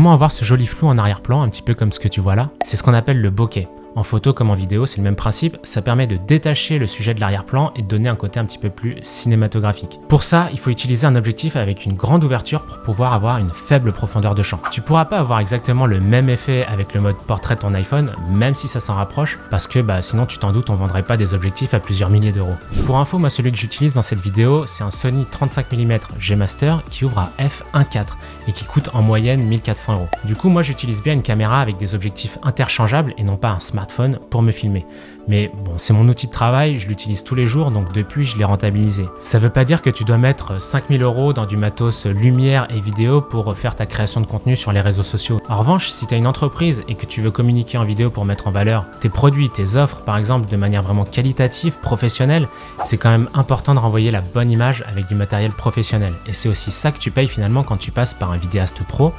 Comment avoir ce joli flou en arrière-plan, un petit peu comme ce que tu vois là? C'est ce qu'on appelle le bokeh. En photo comme en vidéo, c'est le même principe, ça permet de détacher le sujet de l'arrière-plan et de donner un côté un petit peu plus cinématographique. Pour ça, il faut utiliser un objectif avec une grande ouverture pour pouvoir avoir une faible profondeur de champ. Tu pourras pas avoir exactement le même effet avec le mode portrait de ton iPhone, même si ça s'en rapproche, parce que sinon tu t'en doutes, on vendrait pas des objectifs à plusieurs milliers d'euros. Pour info, moi celui que j'utilise dans cette vidéo, c'est un Sony 35 mm G Master qui ouvre à f1.4 et qui coûte en moyenne 1400 euros. Du coup, moi j'utilise bien une caméra avec des objectifs interchangeables et non pas un smartphone pour me filmer. Mais bon, c'est mon outil de travail, je l'utilise tous les jours, donc depuis je l'ai rentabilisé. Ça veut pas dire que tu dois mettre 5000 euros dans du matos lumière et vidéo pour faire ta création de contenu sur les réseaux sociaux. En revanche, si tu as une entreprise et que tu veux communiquer en vidéo pour mettre en valeur tes produits, tes offres par exemple de manière vraiment qualitative, professionnelle, c'est quand même important de renvoyer la bonne image avec du matériel professionnel. Et c'est aussi ça que tu payes finalement quand tu passes par un vidéaste pro.